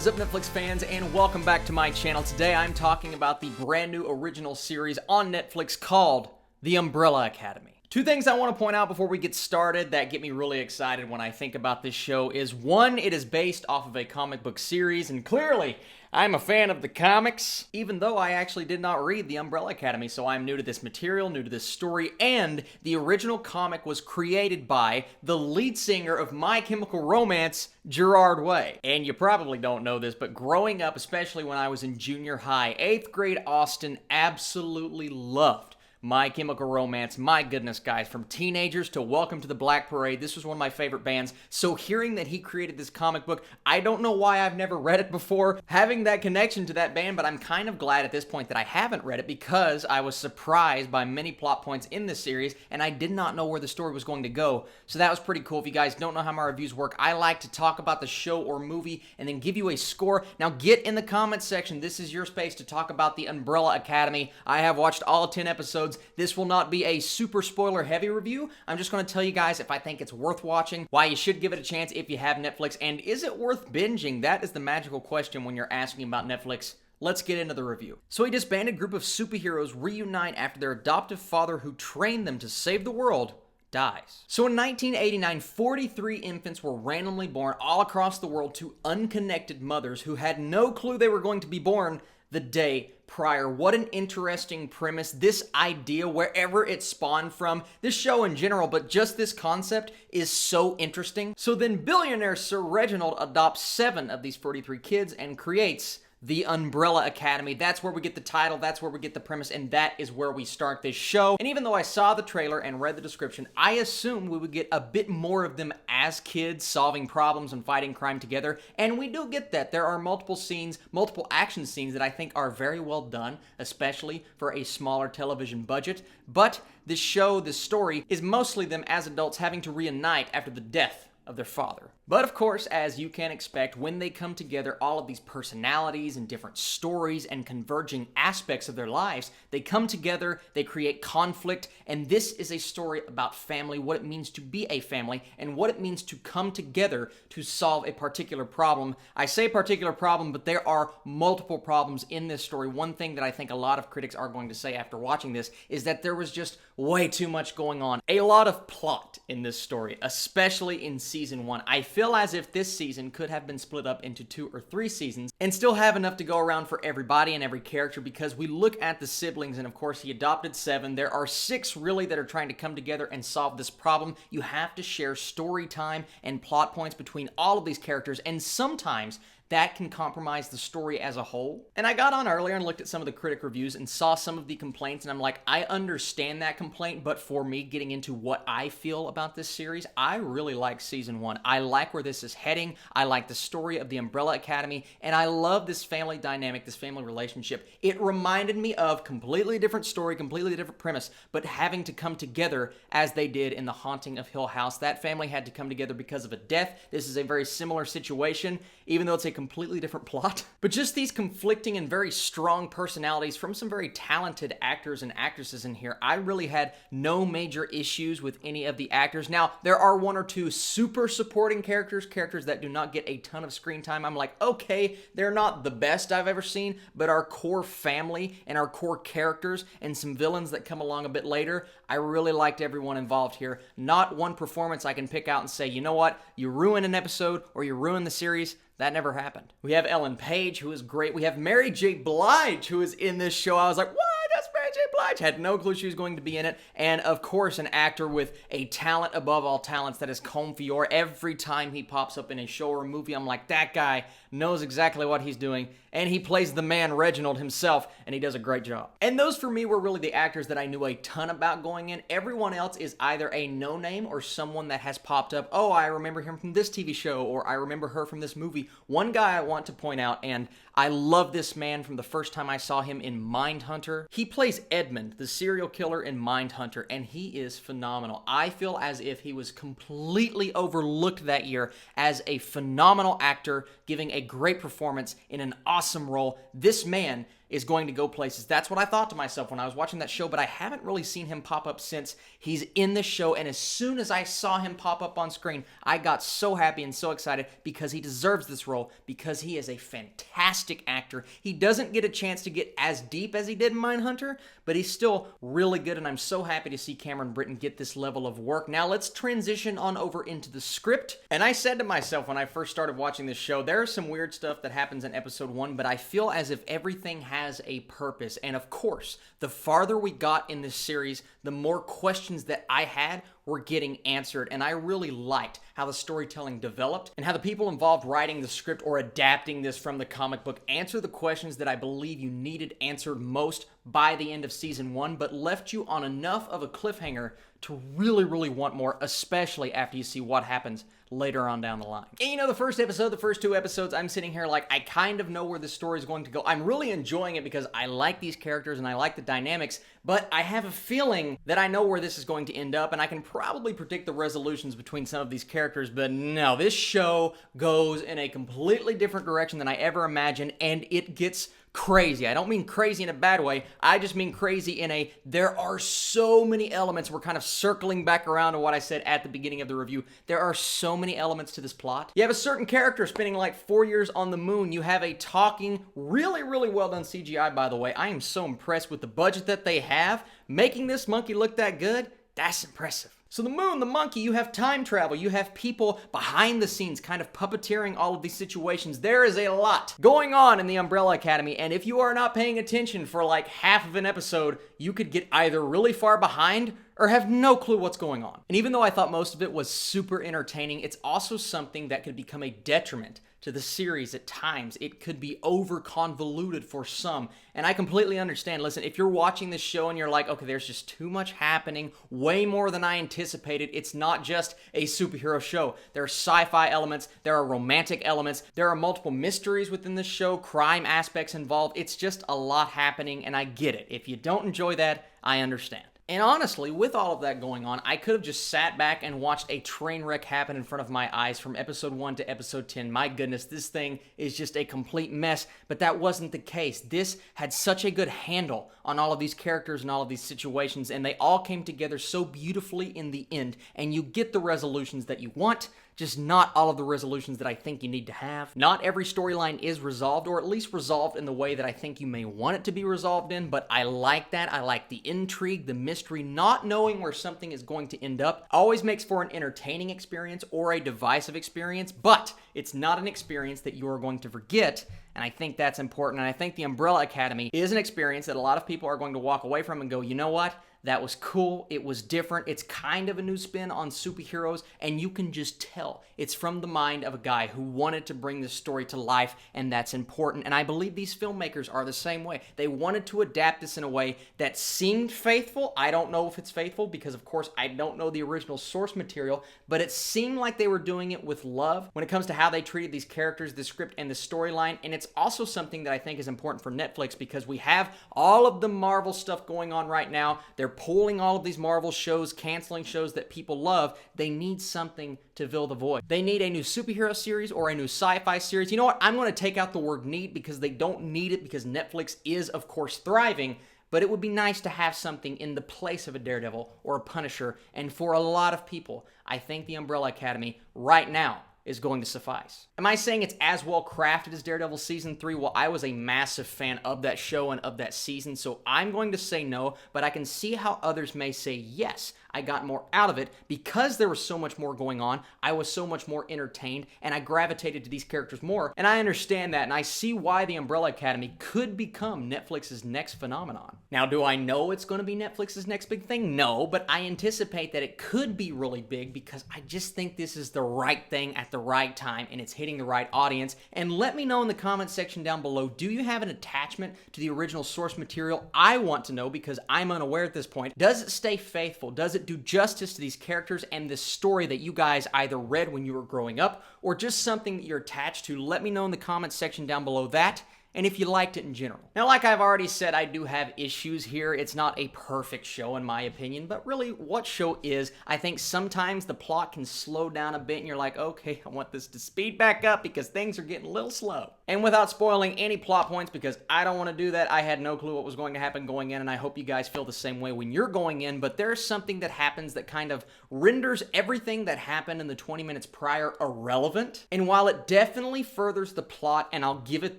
is up, Netflix fans, and welcome back to my channel. Today I'm talking about the brand new original series on Netflix called The Umbrella Academy. Two things I want to point out before we get started that get me really excited when I think about this show is, one, it is based off of a comic book series, and clearly I'm a fan of the comics, even though I actually did not read The Umbrella Academy, so I'm new to this material, new to this story, and the original comic was created by the lead singer of My Chemical Romance, Gerard Way. And you probably don't know this, but growing up, especially when I was in junior high, 8th grade Austin absolutely loved My Chemical Romance. My goodness, guys, from teenagers to Welcome to the Black Parade, this was one of my favorite bands. So hearing that he created this comic book, I don't know why I've never read it before, having that connection to that band, but I'm kind of glad at this point that I haven't read it because I was surprised by many plot points in this series, and I did not know where the story was going to go. So that was pretty cool. If you guys don't know how my reviews work, I like to talk about the show or movie and then give you a score. Now get in the comments section. This is your space to talk about The Umbrella Academy. I have watched all 10 episodes. This will not be a super spoiler heavy review. I'm just going to tell you guys if I think it's worth watching, why you should give it a chance if you have Netflix, and is it worth binging? That is the magical question when you're asking about Netflix. Let's get into the review. So a disbanded group of superheroes reunite after their adoptive father who trained them to save the world dies. So in 1989, 43 infants were randomly born all across the world to unconnected mothers who had no clue they were going to be born the day prior. What an interesting premise. This idea, wherever it spawned from, this show in general, but just this concept is so interesting. So then billionaire Sir Reginald adopts 7 of these 43 kids and creates The Umbrella Academy. That's where we get the title, that's where we get the premise, and that is where we start this show. And even though I saw the trailer and read the description, I assumed we would get a bit more of them as kids solving problems and fighting crime together, and we do get that. There are multiple scenes, multiple action scenes that I think are very well done, especially for a smaller television budget, but this show, this story, is mostly them as adults having to reunite after the death of their father. But of course, as you can expect, when they come together, all of these personalities and different stories and converging aspects of their lives, they come together, they create conflict, and this is a story about family, what it means to be a family, and what it means to come together to solve a particular problem. I say particular problem, but there are multiple problems in this story. One thing that I think a lot of critics are going to say after watching this is that there was just way too much going on. A lot of plot in this story, especially in season 1. I feel as if this season could have been split up into 2 or 3 seasons and still have enough to go around for everybody and every character, because we look at the siblings and of course he adopted 7. There are 6 really that are trying to come together and solve this problem. You have to share story time and plot points between all of these characters, and sometimes that can compromise the story as a whole. And I got on earlier and looked at some of the critic reviews and saw some of the complaints, and I'm like, I understand that complaint, but for me, getting into what I feel about this series, I really like season 1. I like where this is heading. I like the story of the Umbrella Academy, and I love this family dynamic, this family relationship. It reminded me of completely different story, completely different premise, but having to come together as they did in The Haunting of Hill House. That family had to come together because of a death. This is a very similar situation, even though it's a completely different plot. But just these conflicting and very strong personalities from some very talented actors and actresses in here. I really had no major issues with any of the actors. Now, there are 1 or 2 super supporting characters that do not get a ton of screen time. I'm like, okay, they're not the best I've ever seen, but our core family and our core characters and some villains that come along a bit later, I really liked everyone involved here. Not one performance I can pick out and say, you know what, you ruin an episode or you ruin the series. That never happened. We have Ellen Page, who is great. We have Mary J. Blige, who is in this show. I was like, what? That's Mary J. Blige. Had no clue she was going to be in it. And of course, an actor with a talent above all talents, that is Colm Feore. Every time he pops up in a show or a movie, I'm like, that guy knows exactly what he's doing. And he plays the man Reginald himself, and he does a great job. And those for me were really the actors that I knew a ton about going in. Everyone else is either a no-name or someone that has popped up. Oh, I remember him from this TV show, or I remember her from this movie. One guy I want to point out, and I love this man from the first time I saw him in Mindhunter. He plays Edmund, the serial killer in Mindhunter, and he is phenomenal. I feel as if he was completely overlooked that year as a phenomenal actor, giving a great performance in an awesome role. This man is going to go places. That's what I thought to myself when I was watching that show, but I haven't really seen him pop up since he's in the show, and as soon as I saw him pop up on screen, I got so happy and so excited because he deserves this role, because he is a fantastic actor. He doesn't get a chance to get as deep as he did in Mindhunter, but he's still really good, and I'm so happy to see Cameron Britton get this level of work. Now let's transition on over into the script, and I said to myself when I first started watching this show, there's some weird stuff that happens in episode 1, but I feel as if everything has a purpose. And of course, the farther we got in this series, the more questions that I had were getting answered. And I really liked how the storytelling developed and how the people involved writing the script or adapting this from the comic book answer the questions that I believe you needed answered most by the end of season 1, but left you on enough of a cliffhanger to really want more, especially after you see what happens later on down the line. And you know, the first episode, the first 2 episodes, I'm sitting here like, I kind of know where the story is going to go. I'm really enjoying it because I like these characters and I like the dynamics, but I have a feeling that I know where this is going to end up, and I can probably predict the resolutions between some of these characters, but no, this show goes in a completely different direction than I ever imagined, and it gets crazy. I don't mean crazy in a bad way. I just mean crazy in a, there are so many elements. We're kind of circling back around to what I said at the beginning of the review. There are so many elements to this plot. You have a certain character spending like 4 years on the moon. You have a talking, really well done CGI, by the way. I am so impressed with the budget that they have. Making this monkey look that good, that's impressive. So the moon, the monkey, you have time travel, you have people behind the scenes kind of puppeteering all of these situations. There is a lot going on in the Umbrella Academy, and if you are not paying attention for like half of an episode, you could get either really far behind or have no clue what's going on. And even though I thought most of it was super entertaining, it's also something that could become a detriment to the series at times. It could be over convoluted for some, and I completely understand. Listen, if you're watching this show and you're like, okay, there's just too much happening, way more than I anticipated, it's not just a superhero show. There are sci-fi elements, there are romantic elements, there are multiple mysteries within this show, crime aspects involved. It's just a lot happening, and I get it. If you don't enjoy that, I understand. And honestly, with all of that going on, I could have just sat back and watched a train wreck happen in front of my eyes from episode 1 to episode 10. My goodness, this thing is just a complete mess, but that wasn't the case. This had such a good handle on all of these characters and all of these situations, and they all came together so beautifully in the end, and you get the resolutions that you want, just not all of the resolutions that I think you need to have. Not every storyline is resolved, or at least resolved in the way that I think you may want it to be resolved in, but I like that. I like the intrigue, the mystery, not knowing where something is going to end up. Always makes for an entertaining experience or a divisive experience, but it's not an experience that you are going to forget, and I think that's important. And I think the Umbrella Academy is an experience that a lot of people are going to walk away from and go, you know what? That was cool. It was different. It's kind of a new spin on superheroes, and you can just tell it's from the mind of a guy who wanted to bring this story to life, and that's important. And I believe these filmmakers are the same way. They wanted to adapt this in a way that seemed faithful. I don't know if it's faithful because, of course, I don't know the original source material, but it seemed like they were doing it with love when it comes to how they treated these characters, the script, and the storyline. And it's also something that I think is important for Netflix because we have all of the Marvel stuff going on right now. They're pulling all of these Marvel shows, canceling shows that people love. They need something to fill the void. They need a new superhero series or a new sci-fi series. You know what? I'm going to take out the word need because they don't need it because Netflix is, of course, thriving. But it would be nice to have something in the place of a Daredevil or a Punisher. And for a lot of people, I think the Umbrella Academy right now is going to suffice. Am I saying it's as well crafted as Daredevil Season 3? Well, I was a massive fan of that show and of that season, so I'm going to say no, but I can see how others may say yes. I got more out of it because there was so much more going on. I was so much more entertained, and I gravitated to these characters more, and I understand that, and I see why the Umbrella Academy could become Netflix's next phenomenon. Now, do I know it's going to be Netflix's next big thing? No, but I anticipate that it could be really big because I just think this is the right thing at the right time, and it's hitting the right audience. And let me know in the comment section down below, do you have an attachment to the original source material? I want to know because I'm unaware at this point. Does it stay faithful? Does it do justice to these characters and this story that you guys either read when you were growing up or just something that you're attached to? Let me know in the comments section down below that, and if you liked it in general. Now, like I've already said, I do have issues here. It's not a perfect show in my opinion, but really what show is, I think sometimes the plot can slow down a bit and you're like, okay, I want this to speed back up because things are getting a little slow. And without spoiling any plot points, because I don't want to do that, I had no clue what was going to happen going in, and I hope you guys feel the same way when you're going in, but there's something that happens that kind of renders everything that happened in the 20 minutes prior irrelevant. And while it definitely furthers the plot, and I'll give it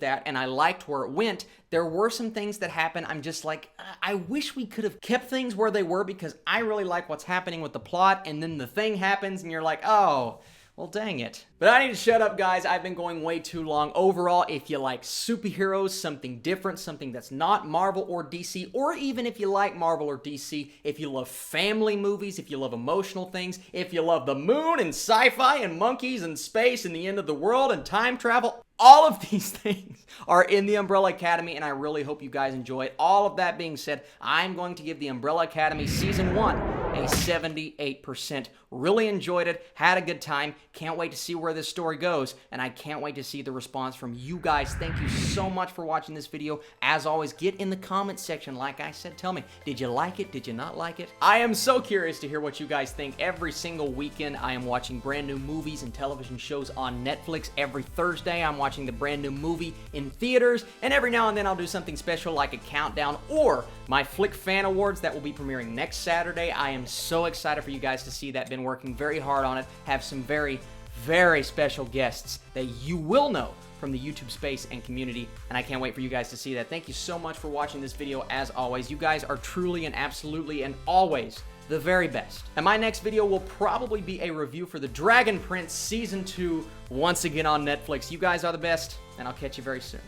that, and I liked where it went, there were some things that happened. I'm just like, I wish we could have kept things where they were, because I really like what's happening with the plot, and then the thing happens and you're like, oh, well, dang it. But I need to shut up, guys. I've been going way too long. Overall, if you like superheroes, something different, something that's not Marvel or DC, or even if you like Marvel or DC, if you love family movies, if you love emotional things, if you love the moon and sci-fi and monkeys and space and the end of the world and time travel, all of these things are in the Umbrella Academy, and I really hope you guys enjoy it. All of that being said, I'm going to give the Umbrella Academy Season 1 a 78%. Really enjoyed it, had a good time, can't wait to see where this story goes, and I can't wait to see the response from you guys. Thank you so much for watching this video. As always, get in the comment section. Like I said, tell me, did you like it? Did you not like it? I am so curious to hear what you guys think. Every single weekend, I am watching brand new movies and television shows on Netflix. Every Thursday, I'm watching the brand new movie in theaters, and every now and then I'll do something special like a countdown or my Flick Fan Awards that will be premiering next Saturday. I am so excited for you guys to see that. Been working very hard on it. Have some very, very special guests that you will know from the YouTube space and community, and I can't wait for you guys to see that. Thank you so much for watching this video. As always, you guys are truly and absolutely and always the very best. And my next video will probably be a review for The Dragon Prince Season 2 once again on Netflix. You guys are the best, and I'll catch you very soon.